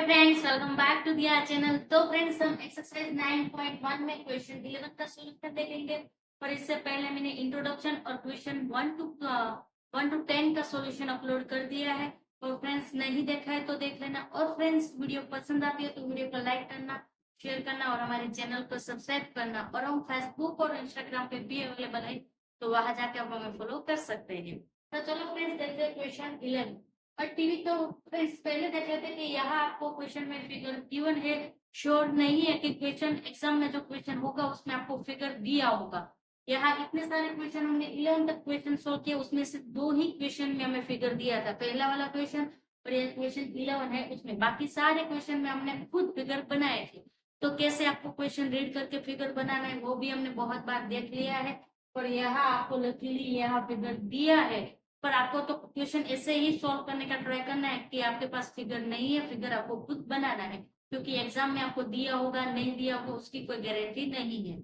Friends, welcome back to दिया channel. तो friends, हम एक्सरसाइज 9.1 में क्वेश्चन 11 का सॉल्यूशन देखेंगे। और इससे पहले मैंने इंट्रोडक्शन और क्वेश्चन 1 to 10 का सॉल्यूशन अपलोड कर दिया है। और फ्रेंड्स, नहीं देखा है तो देख लेना। और फ्रेंड्स, वीडियो पसंद आती है तो वीडियो को लाइक करना, शेयर करना और हमारे चैनल को सब्सक्राइब करना। और हम फेसबुक और इंस्टाग्राम पे भी अवेलेबल है, तो वहां जाके आप हमें फॉलो कर सकते हैं। तो चलो फ्रेंड्स, देखते हैं क्वेश्चन 11। और टीवी तो फ्रेंड्स पहले देख लेते हैं कि यहाँ आपको क्वेश्चन में फिगर गिवन है। श्योर नहीं है कि क्वेश्चन एग्जाम में जो क्वेश्चन होगा उसमें आपको फिगर दिया होगा। यहाँ इतने सारे क्वेश्चन हमने 11 तक क्वेश्चन सोल्व किया, उसमें से 2 ही क्वेश्चन में हमें फिगर दिया था, पहला वाला क्वेश्चन और ये क्वेश्चन 11 है उसमें। बाकी सारे क्वेश्चन में हमने खुद फिगर बनाए थे। तो कैसे आपको क्वेश्चन रीड करके फिगर बनाना है वो भी हमने बहुत बार देख लिया है। और यहाँ आपको लकीली यहाँ फिगर दिया है, पर आपको तो क्वेश्चन ऐसे ही सॉल्व करने का ट्राई करना है कि आपके पास फिगर नहीं है, फिगर आपको खुद बनाना है, क्योंकि एग्जाम में आपको दिया होगा नहीं दिया होगा उसकी कोई गारंटी नहीं है।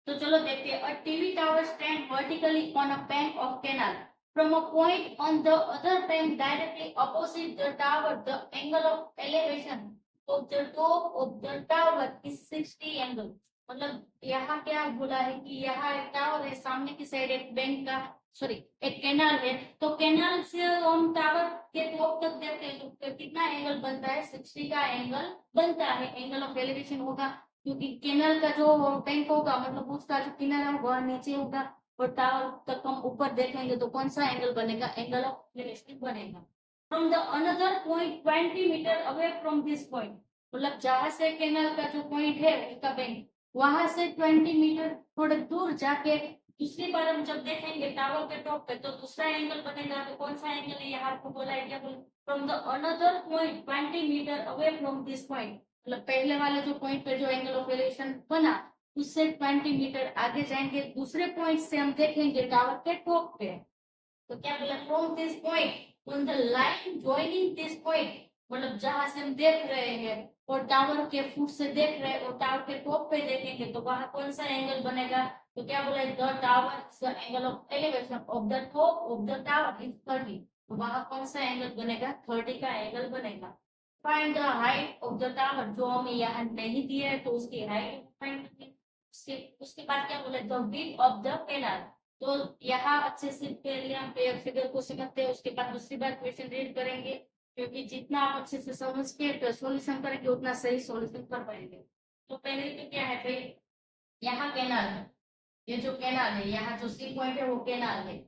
तो चलो देखते हैं। A TV tower stand vertically on a bank of canal from a point on the other bank directly opposite the tower the angle of elevation of the top of the tower is 60 angle. मतलब यहाँ क्या बोला है कि यहाँ एक tower है, सामने की साइड एक बैंक का सॉरी एक कैनाल है। तो कैनाल से हम टावर के टॉप तक देखते हैं तो कितना एंगल बनता है? 60 का एंगल बनता है। एंगल ऑफ एलिवेशन होगा क्योंकि कैनल का जो टैंक होगा, मतलब उसका जो किनारा होगा नीचे होगा और टावर तक हम ऊपर देखेंगे तो कौन सा एंगल बनेगा? एंगल ऑफ इंक्लिनेशन बनेगा। From the another point 20 metre away from this point, मतलब जहां से कैनल का जो पॉइंट है उसका बैंक, वहां से 20 मीटर थोड़े दूर जाके दूसरी बार हम जब देखेंगे टावर के टॉप पे तो दूसरा एंगल बनेगा। तो कौन सा एंगल है? यहाँ आपको बोला है क्या? From the another point 20 metre away from this point, मतलब पहले वाले जो पॉइंट पे जो एंगल ऑफ एलिवेशन बना उससे 20 मीटर आगे जाएंगे, दूसरे पॉइंट से हम देखेंगे टावर के टॉप पे। तो क्या बोला? From this point on the line joining this point, मतलब जहां से हम देख रहे हैं और टावर के फुट से देख रहे हैं और टावर के टॉप पे देखेंगे तो वहां कौन सा एंगल बनेगा? तो क्या बोला? The tower angle of elevation of the top of the tower is 30। तो वहां कौन सा एंगल बनेगा? 30 का एंगल बनेगा। Find the height of the tower, जो हमें यहाँ नहीं दिया है तो उसकी हाइट फाइंड करनी। उसके उसके बाद क्या बोले? The width of the canal. तो यहाँ अच्छे से पहले हम फिगर को समझते हैं, उसके बाद दूसरी बार क्वेश्चन रीड करेंगे, क्योंकि जितना आप अच्छे से समझ के सॉल्यूशन करेंगे उतना सही सॉल्यूशन कर पाएंगे। तो पहले तो क्या है भाई, यहाँ कैनाल है, ये जो कैनाल है, यहाँ जो सी पॉइंट है वो कैनाल है।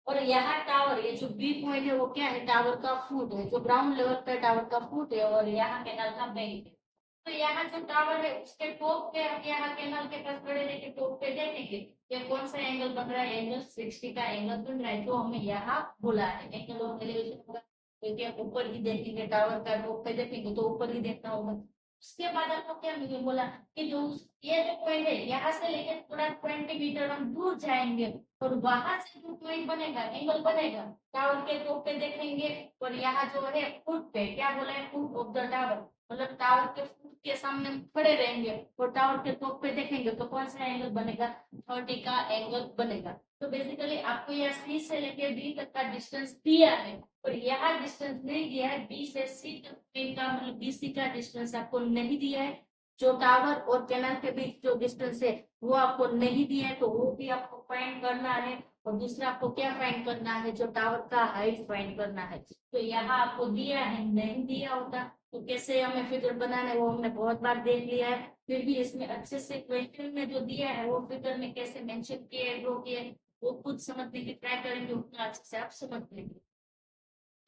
और यहाँ टावर, ये जो बी पॉइंट है वो क्या है? टावर का फुट है, जो ग्राउंड लेवल पे टावर का फुट है। और यहाँ कैनाल का बैंक है। तो यहाँ जो टावर है उसके टॉप पे हम यहाँ कैनाल के पास खड़े रह के टॉप पे देखेंगे ये कौन सा एंगल बन रहा है? एंगल 60 का एंगल बन रहा है, जो हमें यहाँ बोला है एंगल ऑफ एलिवेशन होगा, क्योंकि हम ऊपर ही देखेंगे, टावर का टॉप पे देखेंगे तो ऊपर ही देखना होगा। उसके बाद आपको क्या मुझे बोला कि जो ये जो पॉइंट है यहाँ से लेकर थोड़ा 20 मीटर हम दूर जाएंगे और वहां से जो पॉइंट बनेगा, एंगल बनेगा, टावर के टॉप पे देखेंगे। और यहाँ जो है फुट पे क्या बोला है? फुट ऑफ द टावर, मतलब टावर के फुट के सामने हम खड़े रहेंगे और टावर के टॉप पे देखेंगे तो कौन सा एंगल बनेगा? 30 का एंगल बनेगा। तो बेसिकली आपको यह सी से लेकर डी तक का डिस्टेंस दिया है और यहाँ डिस्टेंस नहीं दिया है। बी से सी तक का मतलब बीसी का डिस्टेंस आपको नहीं दिया है। जो टावर और कैनाल के बीच जो डिस्टेंस है वो आपको नहीं दिया है, तो वो भी आपको फाइंड करना है। और दूसरा आपको क्या फाइंड करना है? जो टावर का हाइट फाइंड करना है। तो यहाँ आपको दिया है, नहीं दिया होता तो कैसे हमें फिगर बनाना है वो हमने बहुत बार देख लिया है। फिर भी इसमें अच्छे से क्वेश्चन में जो दिया है वो फिगर में कैसे मेंशन किए ड्रॉ किए वो खुद समझने की ट्राई करेंगे, उतना अच्छे से आप समझ लेंगे।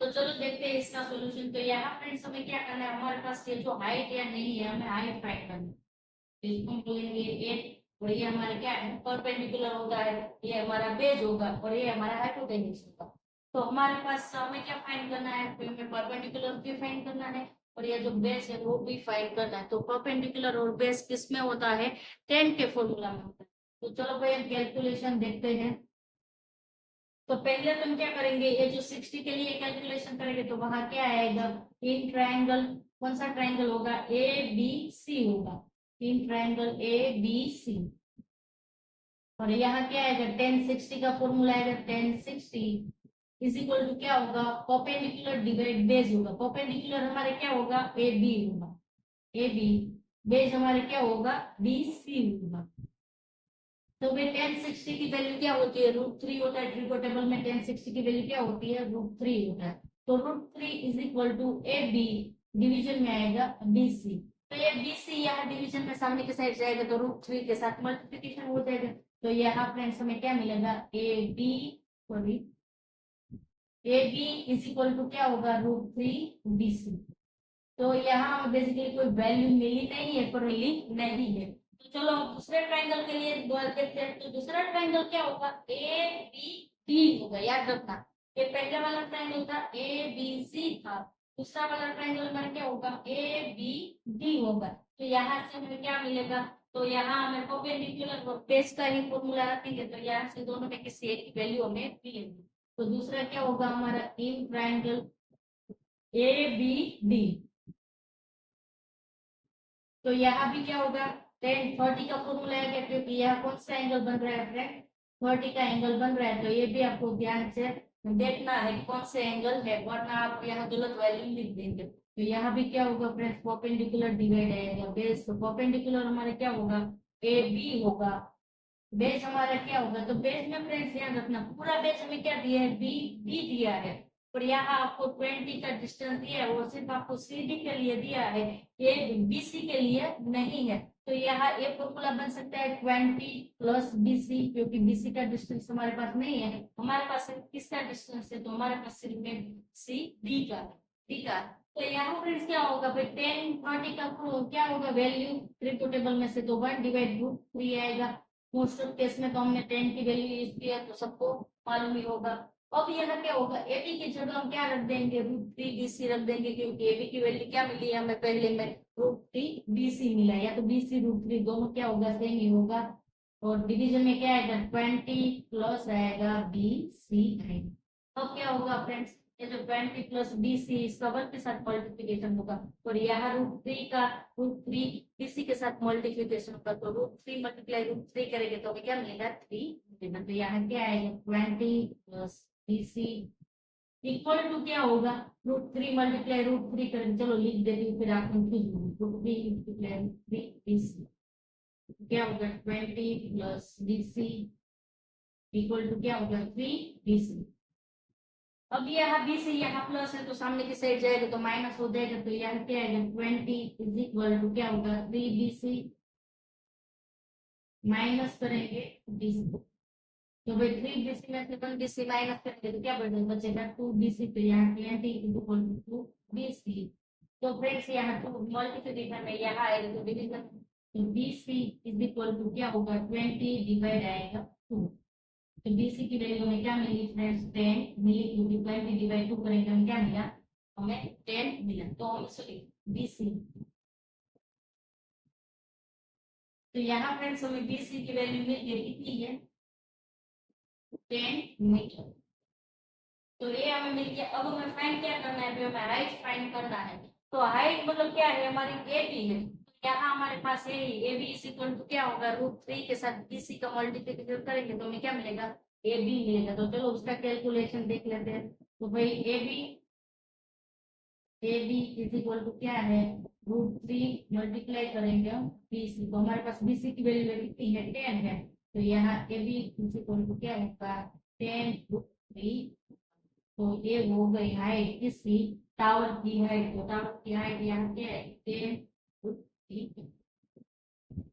तो चलो देखते हैं इसका सॉल्यूशन। तो यहाँ फ्रेंड्स हमें क्या करना है? हमारे पास ये जो हाइट या नहीं है, हमें हाइट फाइंड करनी है। तो इसको हम बोलेंगे ए, और ये हमारा क्या है? परपेंडिकुलर होता है, ये हमारा बेस होगा और ये हमारा हाइपोटेन्यूज होगा। तो हमारे पास हमें क्या फाइंड करना है? तो हमें परपेंडिकुलर भी फाइंड करना है और ये जो बेस है वो भी फाइंड करना है। तो परपेंडिकुलर और बेस किस में होता है? टेन के फॉर्मूला में होता है। तो चलो भाई हम कैलकुलेशन देखते हैं। तो पहले तुम क्या करेंगे? ये जो 60 के लिए कैलकुलेशन करेंगे तो वहां क्या आएगा? तीन ट्रायंगल, कौन सा ट्रायंगल होगा? ए बी सी होगा। तीन ट्रायंगल ए बी सी। और यहाँ क्या आएगा? 10 60 का फॉर्मूला आएगा 10 60 इज इक्वल टू क्या होगा, परपेंडिकुलर डिवाइड बेस होगा। परपेंडिकुलर हमारे क्या होगा, ए बी होगा, ए बी। बेस हमारे क्या होगा, बी सी होगा। तो भाई 1060 की वैल्यू क्या होती है, √3 होता है। ट्रिको टेबल में 1060 की वैल्यू क्या होती है, √3 होता है। तो √3 is equal to A B, division में आएगा बी सी। तो ये बी सी यहाँ डिवीजन में सामने के साइड जाएगा तो √3 के साथ मल्टीप्लिकेशन हो जाएगा। तो यहाँ फ्रेंड्स हमें क्या मिलेगा, A B, sorry, A B is equal to क्या होगा, √3 बी सी। तो यहाँ हमें बेसिकली कोई वैल्यू मिली नहीं है, पर लिंक नहीं है। तो चलो अब दूसरे ट्रायंगल के लिए देखते हैं। तो दूसरा ट्रायंगल क्या होगा, ए बी डी होगा, याद रखना। ये पहले वाला ट्रायंगल था ए बी सी था, दूसरा वाला ट्रायंगल हमारा क्या होगा, ए बी डी होगा। तो यहाँ से हमें क्या मिलेगा, तो यहाँ हमें परपेंडिकुलर और बेस का ही फॉर्मूला रखेंगे, तो यहाँ से दोनों में किसी एक की वैल्यू हमें मिलेगी। तो दूसरा क्या होगा हमारा, in triangle A B D. तो यहाँ भी क्या होगा, 1030 का फॉर्मूला है क्या, क्योंकि यहाँ कौन सा एंगल बन रहा है फ्रेंड, 30 का एंगल बन रहा है। तो ये भी आपको ध्यान से देखना है कौन से एंगल है, वरना आप यहाँ गलत वैल्यू लिख देंगे। तो यहाँ भी क्या होगा फ्रेंड्स, परपेंडिकुलर डिवाइड आएगा बेस। तो परपेंडिकुलर हमारे क्या होगा, ए बी होगा। बेस हमारा क्या होगा, तो बेस में फ्रेंड्स ध्यान रखना, पूरा बेस हमें क्या दिया है, बी बी दिया है। और यहाँ आपको 20 का डिस्टेंस दिया है, वो सिर्फ आपको सीडी के लिए दिया है, ये बीसी के लिए नहीं है। तो यहाँ ये फॉर्मूला बन सकता है 20 प्लस बीसी, क्योंकि बीसी का डिस्टेंस हमारे पास नहीं है, हमारे पास सिर्फ किसका डिस्टेंस है, तो हमारे पास सिर्फ में सी डी का, ठीक है। तो यहाँ फ्रेंड्स क्या होगा भाई, 1030 का क्या होगा वैल्यू, ट्रिको टेबल में से तो 1 डिवाइड √3 आएगा। मोस्ट ऑफ केस में तो हमने 10 की वैल्यू यूज किया, तो सबको मालूम ही होगा। अब यहाँ क्या होगा, एबी की जगह हम क्या रख देंगे, √3 बीसी रख देंगे, क्योंकि एबी की वैल्यू क्या मिली है हमें पहले में, √3 बीसी मिला, या तो बीसी √3 दोनों क्या होगा, सेम ही होगा। और डिवीजन में क्या आएगा, 20 प्लस आएगा बी सी आएगा। अब क्या होगा फ्रेंड्स, ये जो 20 प्लस बी सी इसका 1 के साथ मल्टीप्लीकेशन होगा, और यहाँ √3 का √3 बीसी के साथ मल्टीप्लीकेशन होगा। तो √3 मल्टीप्लाई √3 करेंगे तो हमें क्या मिलेगा, 3। तो यहाँ क्या आएगा, 20 प्लस बीसी इक्वल टू क्या होगा, √3 मल्टीप्लाई √3 करेंगे। चलो लिख देती हूँ, फिर आप कंफ्यूज होंगे। √3 मल्टीप्लाई √3 बीसी क्या होगा, 20 प्लस बीसी इक्वल टू क्या होगा, 3 बीसी। अब यहाँ बी से यहाँ प्लस है, तो सामने की साइड जाएगा तो माइनस हो जाएगा। तो यहाँ क्या आएगा, 20 इज इक्वल टू क्या होगा, 3 BC माइनस करेंगे BC। तो भाई 3 BC में से 1 BC माइनस करेंगे तो क्या बचेगा 2 BC। तो यहाँ 20 इज इक्वल टू 2 BC। तो फ्रेंड्स यहाँ टू मल्टीप्लिकेशन में यहाँ आएगा तो डिवीजन, तो BC इज इक्वल टू क्या होगा, 20 डिवाइड आएगा 2। तो बीसी की वैल्यू हमें क्या मिली फ्रेंड्स, 10 मिली, क्योंकि 20 डिवाइड 2 करेंगे हमें क्या मिला, हमें 10 मिला। तो हम सॉरी बीसी, तो यहाँ फ्रेंड्स हमें बीसी की वैल्यू मिल गई, कितनी है, 10 मीटर। तो ये हमें मिल गया। अब हमें फाइंड क्या करना है, हमें हाइट फाइंड करना है। तो हाइट मतलब क्या है, हमारी ए बी है। यहाँ हमारे पास A B is equal to क्या होगा, √3 के साथ बीसी का मल्टीप्लिकेशन करेंगे तो हमें क्या मिलेगा, ए बी मिलेगा। तो चलो उसका कैलकुलेशन देख लेते हैं। तो भाई A B is equal to क्या है, √3 मल्टीप्लाई करेंगे हम बीसी, तो हमारे पास बीसी की वैल्यू कितनी है, 10 है। तो यहाँ A B is equal to क्या होगा, 10√3। तो ये हो गई हाइट किसकी, टावर की हाइट। तो टावर की हाइट यहाँ क्या है, 10√3।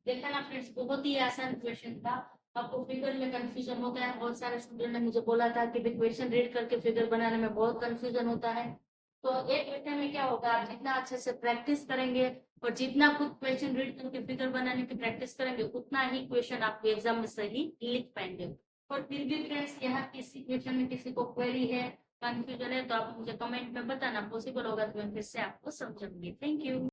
देखा ना फ्रेंड्स, बहुत ही आसान क्वेश्चन था। आपको फिगर में कंफ्यूजन होता है, बहुत सारे स्टूडेंट ने मुझे बोला था कि क्वेश्चन रीड करके फिगर बनाने में बहुत कंफ्यूजन होता है। तो एक क्वेश्चन में क्या होगा, आप जितना अच्छे से प्रैक्टिस करेंगे और जितना खुद क्वेश्चन रीड करके फिगर बनाने की प्रैक्टिस करेंगे, उतना ही क्वेश्चन आप एग्जाम में सही लिख पाएंगे। और फिर भी फ्रेंड्स यहाँ किसी क्वेश्चन में किसी को क्वेरी है, कंफ्यूजन है, तो आप मुझे कमेंट में बताना, पॉसिबल होगा तो मैं फिर से आपको समझाऊंगी। Thank you.